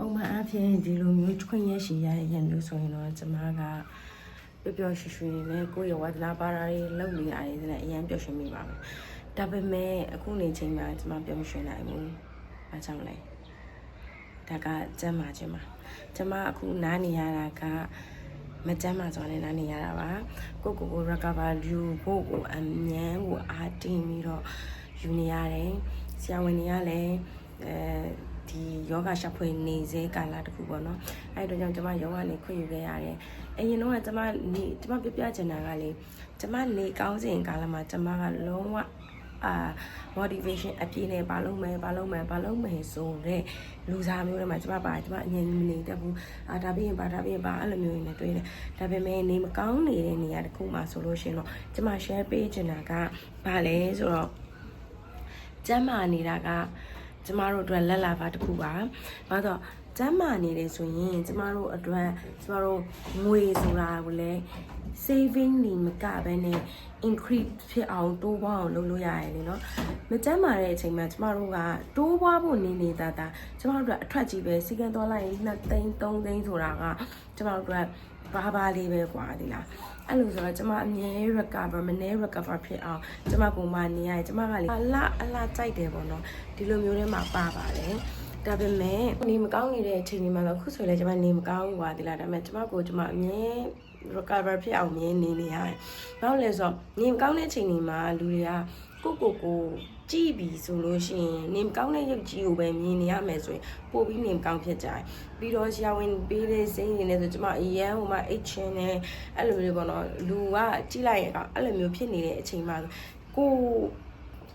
ပုံမှန်အဖြစ်ဒီလိုမျိုးခွင့်ရရှိရတဲ့ရင်မျိုးဆိုရင်တော့ကျမကပျော်ရွှင်ရွှင်နဲ့ကိုယ့်ရဲ့ဝါသနာပါတာတွေလုပ်နေရတယ်ဆိုတော့အရင်ပျော်ရွှင်မိပါမယ်။ဒါပေမဲ့အခုနေချိန်မှာကျမပျော်ရွှင်နိုင်ဘူး။ဘာကြောင့်လဲ။ဒါကကျမ်းမာခြင်းပါ။ကျမအခုနားနေရတာကမကျမ်းမာစွာနဲ့နားနေရတာပါ။ကို recover ယူဖို့ကိုအញ្ញမ်းကိုအားတင်းပြီးတော့ယူနေရတယ်။ဆရာဝန်တွေကလည်းဒီယောဂရှာဖွေနေစေကာလတခုပေါ့နော်အဲ့တော့ကြောင့်ကျမယောဂနေခွင့်ယူခဲ့ရတယ်အရင်တော့ကျမပြပြချင်တာကလေကျမနေကောင်းစဉ်ကာလမှာကျမကလုံးဝmotivation အပြည့်နဲ့ဘာလုပ်မယ်ဆိုတဲ့လူစားမျိုးတွေမှာကျမအငြင်းမနေတတ်ဘူးဒါပြီးရင်ဘာအဲ့လိုမျိုးနဲ့တွေ့တယ်ဒါပေမဲ့နေမကောင်းနေတဲ့နေရာတစ်ခုမှာဆိုလို့ရှိရင်တော့ကျမ share ပေးချင်တာကဘာလဲဆိုတော့ကျမနေတာကကျမတို့အတွက်လက်လာပါတစ်ခုပါ။ဘာလို့ကျမ်းမာနေတယ်ဆိုရင်ကျမတို့အတွက်ကျမတို့ငွေဆိုတာကိုလည်း saving နေမကဘဲနဲ့ increase ဖြစ်အောင်တိုးပွားအောင်လုပ်လို့ရတယ်လေနော်။မကျမ်းမာတဲ့အချိန်မှာကျမတို့ကတိုးပွားဖို့နေနေတာကျမတို့အတွက်အထွက်ကြီးပဲစီကံသွားလိုက်ရင်2 သိန်း3 သိန်းဆိုတာကကျမတို့အတွက်ဘာလေးပဲကွာဒီလားအဲ့လိုဆိုတော့ကျမအမြဲ recover မနည်း recover ဖြစ်အောင်ကျမပုံမှန်နေရတယ်ကျမကလေအလားကြိုက်တယ်ပေါ့နော်ဒီလိုမျိုးတွေမှာပါပါတယ်ဒါပေမဲ့နေမကောင်းနေတဲ့အချိန်တွေမှာတော့ခုဆိုလည်းကျမနေမကောင်းဘူးကွာဒီလားဒါပေမဲ့ကျမအမြဲ recover ဖြစ်အောင်မြဲနေရတယ်ဘာလို့လဲဆိုတော့နေမကောင်းတဲ့အချိန်တွေမှာလူတွေကကိုကြည့်ပြီးဆိုလို့ရှိရင်နေမကောင်းတဲ့ရုပ်ကြီးကိုပဲမြင်နေရမယ်ဆိုရင်ပို့ပြီးနေမကောင်းဖြစ်ကြတယ်ပြီးတော့ဆရာဝန်ပေးတဲ့စိတ်ရင်းနဲ့ဆိုကျမအရန်ဟိုမှာအိတ်ချင်းနဲ့အဲ့လိုမျိုးပေါ့နော်လူကကြည့်လိုက်ရအောင်အဲ့လိုမျိုးဖြစ်နေတဲ့အချိန်မှာကို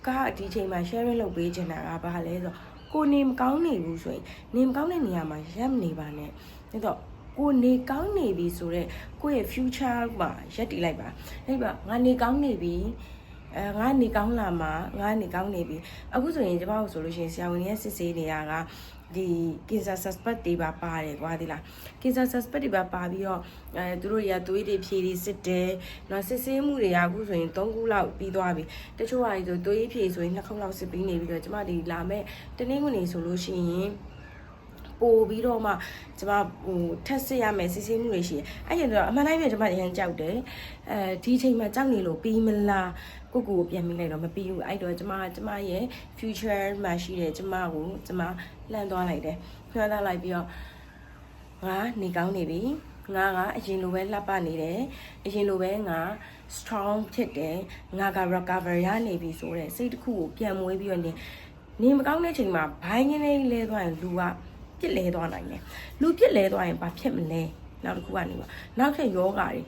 ကဒီအချိန်မှာ sharing လုပ်ပေးချင်တာကဘာလဲဆိုတော့ကိုနေမကောင်းနေဘူးဆိုရင်နေမကောင်းတဲ့နေရာမှာရပ်နေပါနဲ့အဲ့တော့ကိုနေကောင်းနေပြီဆိုတော့ကိုယ့်ရဲ့ future မှာရပ်တည်လိုက်ပါအဲ့ပါငါနေကောင်းနေပြီငါနေကောင်းလာမှာငါနေကောင်းနေပြီအခုဆိုရင်ကျမတို့ဆိုလို့ရှိရင်ဆရာဝန်ရဲ့စစ်ဆေးနေတာကဒီ cancer suspect တွေပါပါတယ်ကွာဒီလား cancer suspect တွေပါပြီးတော့သူတို့တွေကသွေးတွေဖြေတွေစစ်တယ်နော်စစ်ဆေးမှုတွေကအခုဆိုရင်3 ခုလောက်ပြီးသွားပြီတချို့ဟာဆိုသွေးဖြေဆိုရင်2 ခုလောက်စစ်ပြီးနေပြီးတော့ကျမဒီလာမဲ့တနင်္ဂနွေဆိုလို့ရှိရင်ပို့ပြီးတော့မှကျမထက်စစ်ရမယ်စစ်ဆေးမှုတွေရှိတယ်အဲ့ကျတော့အမှန်တိုင်းပဲကျမအရင်ကြောက်တယ်ဒီအချိန်မှာကြောက်နေလို့ပြီးမလားကိုပြန်မိလိုက်တော့မပြီးဘူးအဲ့တော့ကျမရဲ့ future မှာရှိတဲ့ကျမကိုကျမလှမ်းသွားလိုက်တယ်လှမ်းသွားလိုက်ပြီးတော့ငါနေကောင်းနေပြီငါကအရင်လိုပဲလှပနေတယ်အရင်လိုပဲငါ strong ဖြစ်တယ်ငါက recover ရနေပြီဆိုတဲ့စိတ်တစ်ခုကိုပြန်မွေးပြီးတော့နေမကောင်းတဲ့ချိန်မှာဘိုင်းကနေလဲသွားရင်လူကပြစ်လဲသွားနိုင်တယ်လူပြစ်လဲသွားရင်ဘာဖြစ်မလဲနောက်တစ်ခုကနေပါနောက်ထပ်ယောဂါတွေ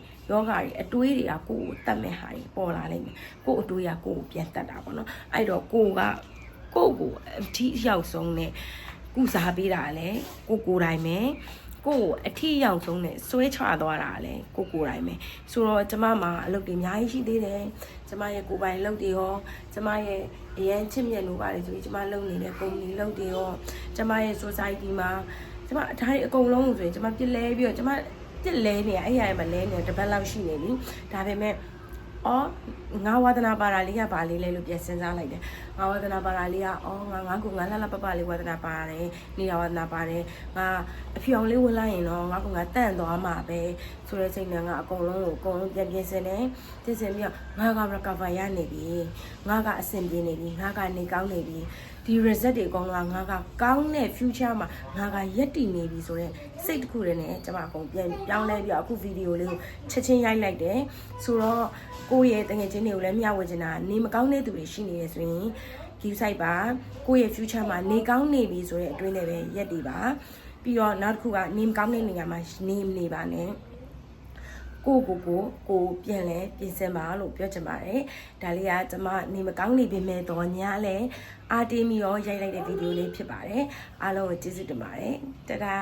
အတွေးတွေကကိုယ်ကိုတတ်မဲ့ဟာတွေပေါ်လာလိမ့်မယ်ကိုယ်အတွေးကကိုယ်ကိုပြန်တတ်တာပေါ့နော်အဲ့တော့ကိုယ်အထီးရောက်ဆုံးနဲ့ကုစားပေးတာလဲကိုယ်တိုင်ပဲကိုယ်အထီးရောက်ဆုံးနဲ့ဆွဲချသွားတာလဲကိုယ်တိုင်ပဲဆိုတော့ကျမမှာအလုပ်တွေအများကြီးရှိသေးတယ်ကျမရဲ့ကိုယ်ပိုင်အလုပ်တွေရောကျမရဲ့အရန်ချစ်မြတ်လို့ပါတယ်ဆိုပြီးကျမလုပ်နေတဲ့ကုမ္ပဏီလုပ်တွေရောကျမရဲ့ society မှာကျမဒါတွေအကုန်လုံးဆိုရင်ကျမပြစ်လဲပြီးတော့ကျမပြစ်လဲနေအဲ့ရမှာလဲနေတပတ်လောက်ရှိနေပြီဒါပေမဲ့ငါဝါသနာပါတာလေးကဘာလေးလဲလို့ပြန်စဉ်းစားလိုက်တယ်ငါဝါသနာပါတာလေးကငါလှပလေးဝါသနာပါတယ်နေတာဝါသနာပါတယ်ငါအဖြောင်လေးဝင်လိုက်ရင်တော့ငါတန့်သွားမှာပဲဆိုတဲ့စိတ်နဲ့ငါအကုန်လုံးပြန်ပြင်ဆင်တယ်ပြင်ဆင်ပြီးတော့ငါက recover ရနေပြီငါကအဆင်ပြေနေပြီငါကနေကောင်းနေပြီဒီ result တွေအကုန်လုံးငါကကောင်းတဲ့ future မှာငါကရက်တည်နေပြီဆိုတော့စိတ်တစ်ခုတည်းနဲ့ကျွန်မအကုန်ပြန်ပြောင်းလဲပြီးအခုဗီဒီယိုလေးကိုချက်ချင်းရိုက်လိုက်တယ်ဆိုတော့ကိုယ့်ရဲ့တငယ်ချင်းတွေကိုလည်းမျှဝေချင်တာနေမကောင်းတဲ့သူတွေရှိနေတယ်ဆိုရင် view site ပါကိုယ့်ရဲ့ future မှာနေကောင်းနေပြီဆိုတဲ့အတွင်းနဲ့ပဲရက်တည်ပါပြီးတော့နောက်တစ်ခုကနေမကောင်းတဲ့နေရာမှာနေပါနဲ့ကိုပြန်လဲပြင်ဆင်ပါလို့ပြောချင်ပါတယ်ဒါလေးကကျွန်မနေမကောင်းနေပေမဲ့တော့ညာလဲအားတင်းပြီးတော့ရိုက်လိုက်တဲ့ဗီဒီယိုလေးဖြစ်ပါတယ်အားလုံးကိုကျေးဇူးတင်ပါတယ်တဒါ